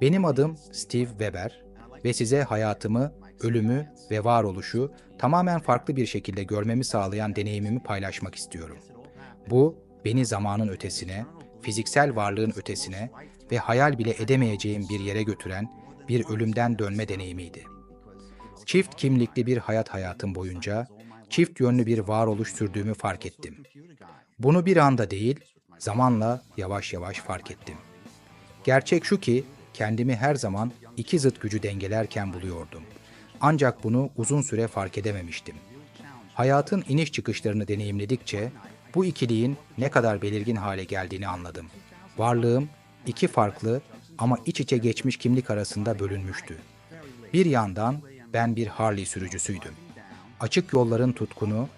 Benim adım Steve Weber ve size hayatımı, ölümü ve varoluşu tamamen farklı bir şekilde görmemi sağlayan deneyimimi paylaşmak istiyorum. Bu, beni zamanın ötesine, fiziksel varlığın ötesine ve hayal bile edemeyeceğim bir yere götüren bir ölümden dönme deneyimiydi. Çift kimlikli bir hayatım boyunca çift yönlü bir varoluş sürdüğümü fark ettim. Bunu bir anda değil, zamanla yavaş yavaş fark ettim. Gerçek şu ki kendimi her zaman iki zıt gücü dengelerken buluyordum. Ancak bunu uzun süre fark edememiştim. Hayatın iniş çıkışlarını deneyimledikçe bu ikiliğin ne kadar belirgin hale geldiğini anladım. Varlığım iki farklı ama iç içe geçmiş kimlik arasında bölünmüştü. Bir yandan ben bir Harley sürücüsüydüm. Açık yolların tutkunu,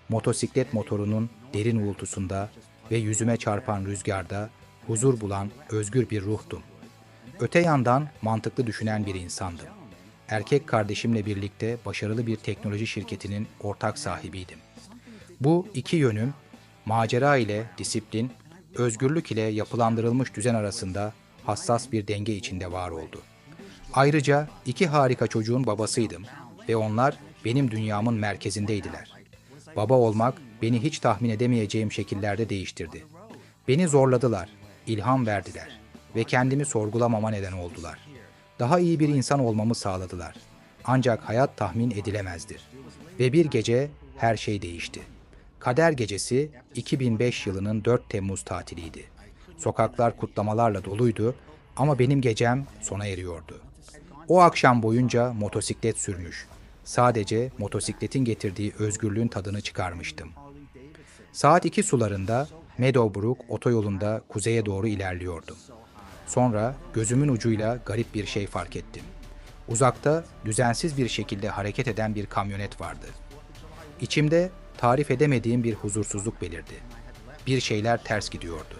motosiklet motorunun derin uğultusunda ve yüzüme çarpan rüzgarda huzur bulan özgür bir ruhtum. Öte yandan mantıklı düşünen bir insandım. Erkek kardeşimle birlikte başarılı bir teknoloji şirketinin ortak sahibiydim. Bu iki yönüm, macera ile disiplin, özgürlük ile yapılandırılmış düzen arasında hassas bir denge içinde var oldu. Ayrıca iki harika çocuğun babasıydım ve onlar benim dünyamın merkezindeydiler. Baba olmak beni hiç tahmin edemeyeceğim şekillerde değiştirdi. Beni zorladılar, ilham verdiler ve kendimi sorgulamama neden oldular. Daha iyi bir insan olmamı sağladılar. Ancak hayat tahmin edilemezdir. Ve bir gece her şey değişti. Kader Gecesi 2005 yılının 4 Temmuz tatiliydi. Sokaklar kutlamalarla doluydu ama benim gecem sona eriyordu. O akşam boyunca motosiklet sürmüş. Sadece motosikletin getirdiği özgürlüğün tadını çıkarmıştım. Saat 2 sularında Meadowbrook otoyolunda kuzeye doğru ilerliyordum. Sonra gözümün ucuyla garip bir şey fark ettim. Uzakta düzensiz bir şekilde hareket eden bir kamyonet vardı. İçimde tarif edemediğim bir huzursuzluk belirdi. Bir şeyler ters gidiyordu.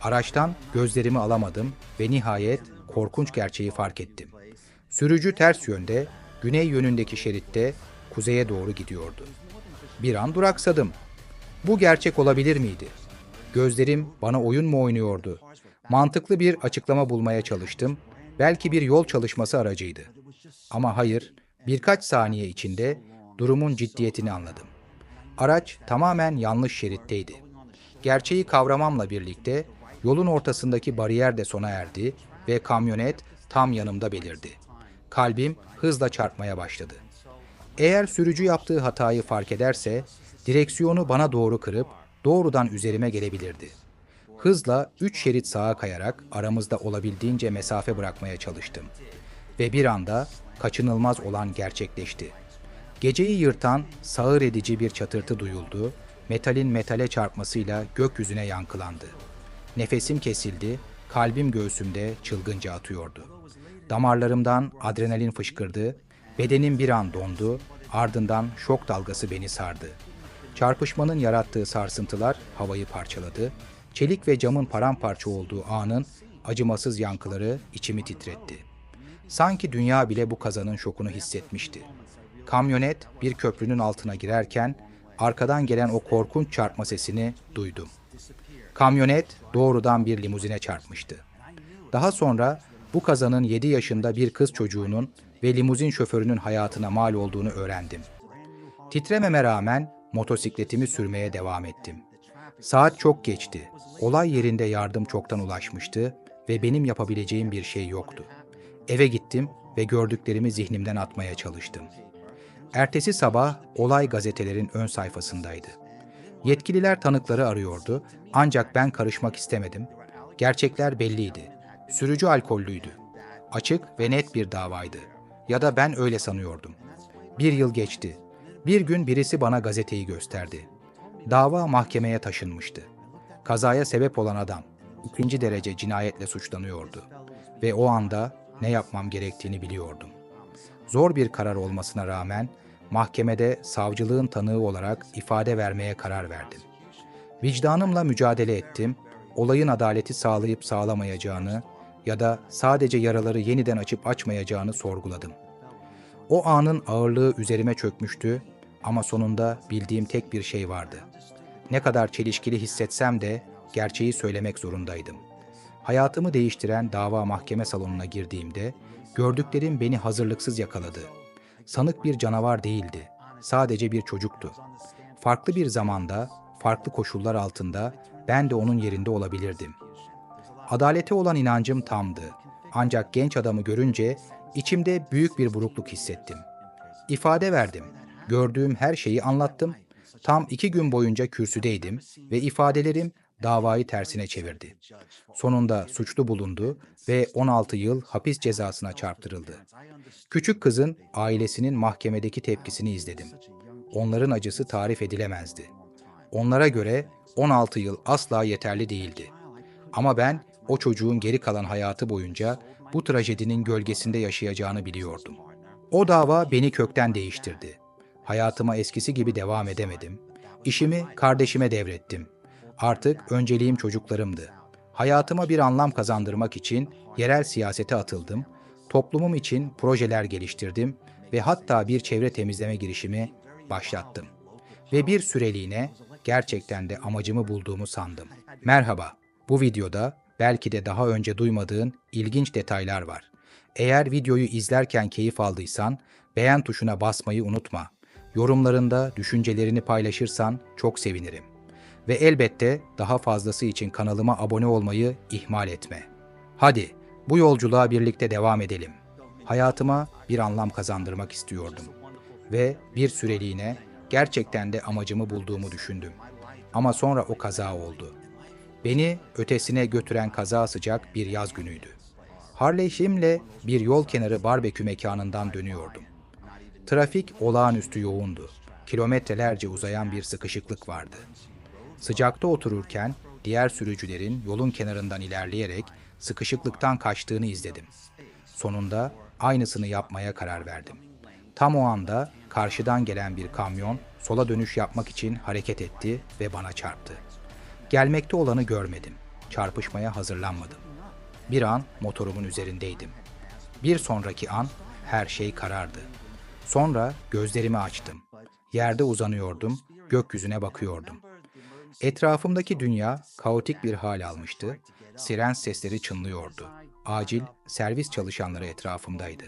Araçtan gözlerimi alamadım ve nihayet korkunç gerçeği fark ettim. Sürücü ters yönde, güney yönündeki şeritte kuzeye doğru gidiyordu. Bir an duraksadım. Bu gerçek olabilir miydi? Gözlerim bana oyun mu oynuyordu? Mantıklı bir açıklama bulmaya çalıştım. Belki bir yol çalışması aracıydı. Ama hayır, birkaç saniye içinde durumun ciddiyetini anladım. Araç tamamen yanlış şeritteydi. Gerçeği kavramamla birlikte yolun ortasındaki bariyer de sona erdi ve kamyonet tam yanımda belirdi. Kalbim hızla çarpmaya başladı. Eğer sürücü yaptığı hatayı fark ederse, direksiyonu bana doğru kırıp doğrudan üzerime gelebilirdi. Hızla 3 şerit sağa kayarak aramızda olabildiğince mesafe bırakmaya çalıştım. Ve bir anda kaçınılmaz olan gerçekleşti. Geceyi yırtan sağır edici bir çatırtı duyuldu, metalin metale çarpmasıyla gökyüzüne yankılandı. Nefesim kesildi, kalbim göğsümde çılgınca atıyordu. Damarlarımdan adrenalin fışkırdı, bedenim bir an dondu, ardından şok dalgası beni sardı. Çarpışmanın yarattığı sarsıntılar havayı parçaladı, çelik ve camın paramparça olduğu anın acımasız yankıları içimi titretti. Sanki dünya bile bu kazanın şokunu hissetmişti. Kamyonet bir köprünün altına girerken arkadan gelen o korkunç çarpma sesini duydum. Kamyonet doğrudan bir limuzine çarpmıştı. Daha sonra bu kazanın 7 yaşında bir kız çocuğunun ve limuzin şoförünün hayatına mal olduğunu öğrendim. Titrememe rağmen motosikletimi sürmeye devam ettim. Saat çok geçti. Olay yerinde yardım çoktan ulaşmıştı ve benim yapabileceğim bir şey yoktu. Eve gittim ve gördüklerimi zihnimden atmaya çalıştım. Ertesi sabah olay gazetelerin ön sayfasındaydı. Yetkililer tanıkları arıyordu ancak ben karışmak istemedim. Gerçekler belliydi. Sürücü alkollüydü. Açık ve net bir davaydı. Ya da ben öyle sanıyordum. Bir yıl geçti. Bir gün birisi bana gazeteyi gösterdi. Dava mahkemeye taşınmıştı. Kazaya sebep olan adam, 2. derece cinayetle suçlanıyordu. Ve o anda ne yapmam gerektiğini biliyordum. Zor bir karar olmasına rağmen mahkemede savcılığın tanığı olarak ifade vermeye karar verdim. Vicdanımla mücadele ettim, olayın adaleti sağlayıp sağlamayacağını ya da sadece yaraları yeniden açıp açmayacağını sorguladım. O anın ağırlığı üzerime çökmüştü ama sonunda bildiğim tek bir şey vardı. Ne kadar çelişkili hissetsem de gerçeği söylemek zorundaydım. Hayatımı değiştiren dava mahkeme salonuna girdiğimde gördüklerim beni hazırlıksız yakaladı. Sanık bir canavar değildi. Sadece bir çocuktu. Farklı bir zamanda, farklı koşullar altında ben de onun yerinde olabilirdim. Adalete olan inancım tamdı. Ancak genç adamı görünce içimde büyük bir burukluk hissettim. İfade verdim. Gördüğüm her şeyi anlattım. Tam 2 gün boyunca kürsüdeydim ve ifadelerim davayı tersine çevirdi. Sonunda suçlu bulundu ve 16 yıl hapis cezasına çarptırıldı. Küçük kızın ailesinin mahkemedeki tepkisini izledim. Onların acısı tarif edilemezdi. Onlara göre 16 yıl asla yeterli değildi. Ama ben o çocuğun geri kalan hayatı boyunca bu trajedinin gölgesinde yaşayacağını biliyordum. O dava beni kökten değiştirdi. Hayatıma eskisi gibi devam edemedim. İşimi kardeşime devrettim. Artık önceliğim çocuklarımdı. Hayatıma bir anlam kazandırmak için yerel siyasete atıldım. Toplumum için projeler geliştirdim ve hatta bir çevre temizleme girişimi başlattım. Ve bir süreliğine gerçekten de amacımı bulduğumu sandım. Merhaba, bu videoda belki de daha önce duymadığın ilginç detaylar var. Eğer videoyu izlerken keyif aldıysan, beğen tuşuna basmayı unutma. Yorumlarında düşüncelerini paylaşırsan çok sevinirim. Ve elbette daha fazlası için kanalıma abone olmayı ihmal etme. Hadi, bu yolculuğa birlikte devam edelim. Hayatıma bir anlam kazandırmak istiyordum. Ve bir süreliğine gerçekten de amacımı bulduğumu düşündüm. Ama sonra o kaza oldu. Beni ötesine götüren kaza sıcak bir yaz günüydü. Harley'imle bir yol kenarı barbekü mekanından dönüyordum. Trafik olağanüstü yoğundu. Kilometrelerce uzayan bir sıkışıklık vardı. Sıcakta otururken diğer sürücülerin yolun kenarından ilerleyerek sıkışıklıktan kaçtığını izledim. Sonunda aynısını yapmaya karar verdim. Tam o anda karşıdan gelen bir kamyon sola dönüş yapmak için hareket etti ve bana çarptı. Gelmekte olanı görmedim. Çarpışmaya hazırlanmadım. Bir an motorumun üzerindeydim. Bir sonraki an her şey karardı. Sonra gözlerimi açtım. Yerde uzanıyordum, gökyüzüne bakıyordum. Etrafımdaki dünya kaotik bir hal almıştı. Siren sesleri çınlıyordu. Acil servis çalışanları etrafımdaydı.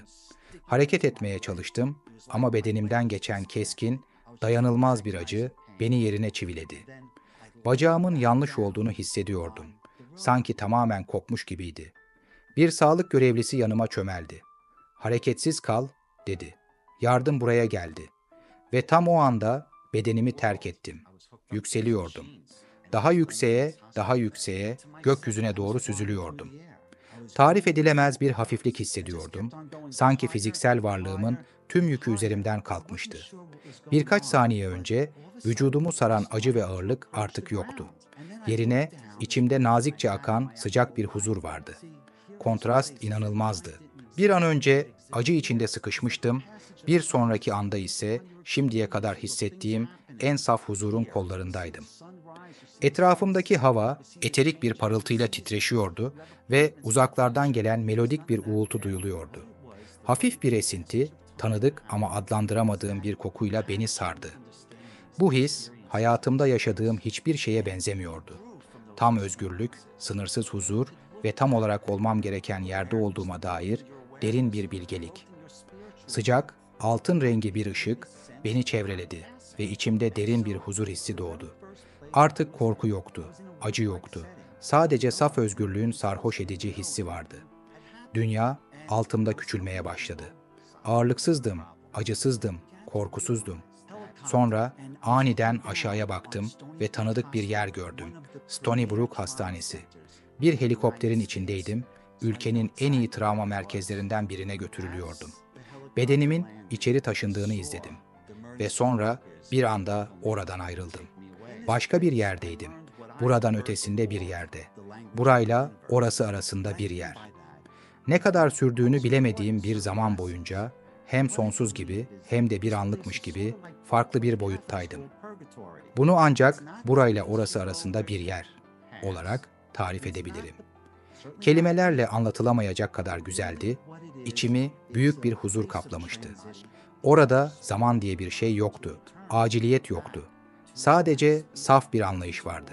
Hareket etmeye çalıştım ama bedenimden geçen keskin, dayanılmaz bir acı beni yerine çiviledi. Bacağımın yanlış olduğunu hissediyordum. Sanki tamamen kopmuş gibiydi. Bir sağlık görevlisi yanıma çömeldi. "Hareketsiz kal," dedi. "Yardım buraya geldi." Ve tam o anda bedenimi terk ettim. Yükseliyordum. Daha yükseğe, daha yükseğe, gökyüzüne doğru süzülüyordum. Tarif edilemez bir hafiflik hissediyordum. Sanki fiziksel varlığımın tüm yükü üzerimden kalkmıştı. Birkaç saniye önce vücudumu saran acı ve ağırlık artık yoktu. Yerine içimde nazikçe akan sıcak bir huzur vardı. Kontrast inanılmazdı. Bir an önce acı içinde sıkışmıştım, bir sonraki anda ise şimdiye kadar hissettiğim en saf huzurun kollarındaydım. Etrafımdaki hava eterik bir parıltıyla titreşiyordu ve uzaklardan gelen melodik bir uğultu duyuluyordu. Hafif bir esinti, tanıdık ama adlandıramadığım bir kokuyla beni sardı. Bu his, hayatımda yaşadığım hiçbir şeye benzemiyordu. Tam özgürlük, sınırsız huzur ve tam olarak olmam gereken yerde olduğuma dair derin bir bilgelik. Sıcak, altın rengi bir ışık beni çevreledi ve içimde derin bir huzur hissi doğdu. Artık korku yoktu, acı yoktu. Sadece saf özgürlüğün sarhoş edici hissi vardı. Dünya altımda küçülmeye başladı. Ağırlıksızdım, acısızdım, korkusuzdum. Sonra aniden aşağıya baktım ve tanıdık bir yer gördüm. Stony Brook Hastanesi. Bir helikopterin içindeydim. Ülkenin en iyi travma merkezlerinden birine götürülüyordum. Bedenimin içeri taşındığını izledim. Ve sonra bir anda oradan ayrıldım. Başka bir yerdeydim. Buradan ötesinde bir yerde. Burayla orası arasında bir yer. Ne kadar sürdüğünü bilemediğim bir zaman boyunca hem sonsuz gibi hem de bir anlıkmış gibi farklı bir boyuttaydım. Bunu ancak burayla orası arasında bir yer olarak tarif edebilirim. Kelimelerle anlatılamayacak kadar güzeldi, içimi büyük bir huzur kaplamıştı. Orada zaman diye bir şey yoktu, aciliyet yoktu. Sadece saf bir anlayış vardı.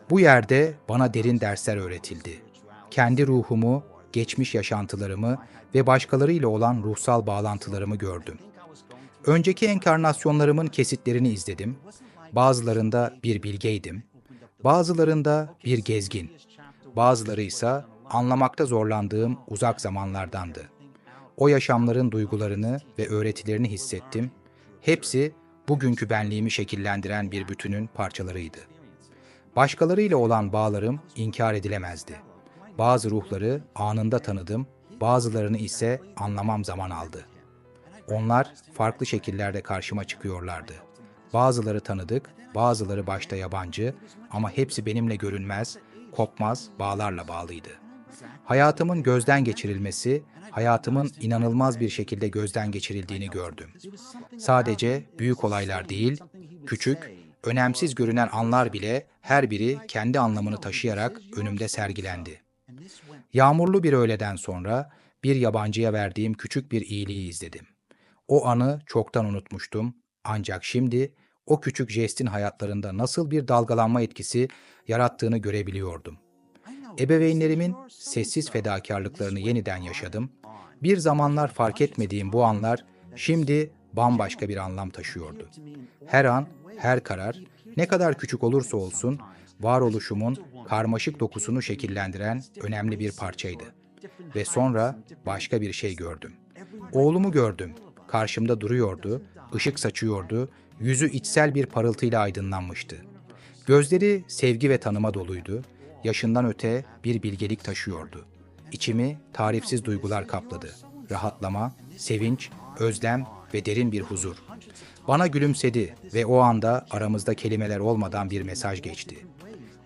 Bu yerde bana derin dersler öğretildi. Kendi ruhumu, geçmiş yaşantılarımı ve başkalarıyla olan ruhsal bağlantılarımı gördüm. Önceki enkarnasyonlarımın kesitlerini izledim. Bazılarında bir bilgeydim, bazılarında bir gezgin, bazıları ise anlamakta zorlandığım uzak zamanlardandı. O yaşamların duygularını ve öğretilerini hissettim. Hepsi bugünkü benliğimi şekillendiren bir bütünün parçalarıydı. Başkalarıyla olan bağlarım inkar edilemezdi. Bazı ruhları anında tanıdım, bazılarını ise anlamam zaman aldı. Onlar farklı şekillerde karşıma çıkıyorlardı. Bazıları tanıdık, bazıları başta yabancı ama hepsi benimle görünmez, kopmaz bağlarla bağlıydı. Hayatımın gözden geçirilmesi, hayatımın inanılmaz bir şekilde gözden geçirildiğini gördüm. Sadece büyük olaylar değil, küçük, önemsiz görünen anlar bile her biri kendi anlamını taşıyarak önümde sergilendi. Yağmurlu bir öğleden sonra bir yabancıya verdiğim küçük bir iyiliği izledim. O anı çoktan unutmuştum ancak şimdi o küçük jestin hayatlarında nasıl bir dalgalanma etkisi yarattığını görebiliyordum. Ebeveynlerimin sessiz fedakarlıklarını yeniden yaşadım. Bir zamanlar fark etmediğim bu anlar şimdi bambaşka bir anlam taşıyordu. Her an, her karar, ne kadar küçük olursa olsun, varoluşumun karmaşık dokusunu şekillendiren önemli bir parçaydı. Ve sonra başka bir şey gördüm. Oğlumu gördüm. Karşımda duruyordu, ışık saçıyordu, yüzü içsel bir parıltıyla aydınlanmıştı. Gözleri sevgi ve tanıma doluydu, yaşından öte bir bilgelik taşıyordu. İçimi tarifsiz duygular kapladı. Rahatlama, sevinç, özlem ve derin bir huzur. Bana gülümsedi ve o anda aramızda kelimeler olmadan bir mesaj geçti.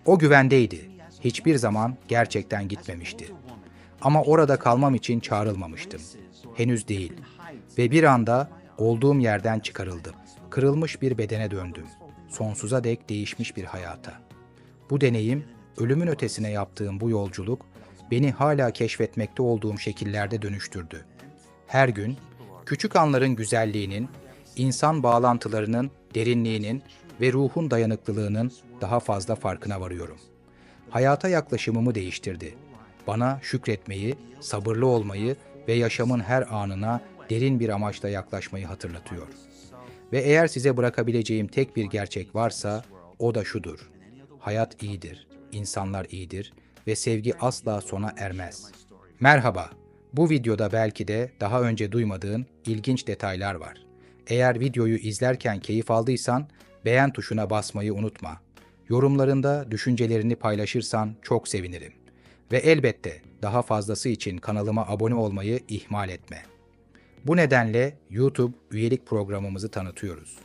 O güvendeydi. Hiçbir zaman gerçekten gitmemişti. Ama orada kalmam için çağrılmamıştım. Henüz değil. Ve bir anda olduğum yerden çıkarıldım. Kırılmış bir bedene döndüm. Sonsuza dek değişmiş bir hayata. Bu deneyim, ölümün ötesine yaptığım bu yolculuk, beni hala keşfetmekte olduğum şekillerde dönüştürdü. Her gün, küçük anların güzelliğinin, insan bağlantılarının derinliğinin ve ruhun dayanıklılığının daha fazla farkına varıyorum. Hayata yaklaşımımı değiştirdi. Bana şükretmeyi, sabırlı olmayı ve yaşamın her anına derin bir amaçla yaklaşmayı hatırlatıyor. Ve eğer size bırakabileceğim tek bir gerçek varsa, o da şudur. Hayat iyidir, insanlar iyidir ve sevgi asla sona ermez. Merhaba, bu videoda belki de daha önce duymadığın ilginç detaylar var. Eğer videoyu izlerken keyif aldıysan, beğen tuşuna basmayı unutma. Yorumlarında düşüncelerini paylaşırsan çok sevinirim. Ve elbette daha fazlası için kanalıma abone olmayı ihmal etme. Bu nedenle YouTube üyelik programımızı tanıtıyoruz.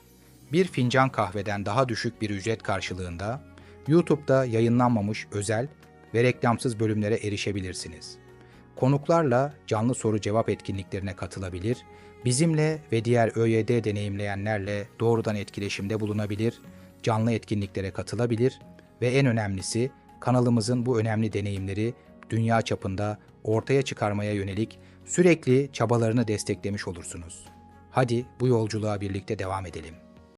Bir fincan kahveden daha düşük bir ücret karşılığında YouTube'da yayınlanmamış özel ve reklamsız bölümlere erişebilirsiniz. Konuklarla canlı soru-cevap etkinliklerine katılabilir, bizimle ve diğer ÖYD deneyimleyenlerle doğrudan etkileşimde bulunabilir, canlı etkinliklere katılabilir ve en önemlisi kanalımızın bu önemli deneyimleri dünya çapında ortaya çıkarmaya yönelik sürekli çabalarını desteklemiş olursunuz. Hadi bu yolculuğa birlikte devam edelim.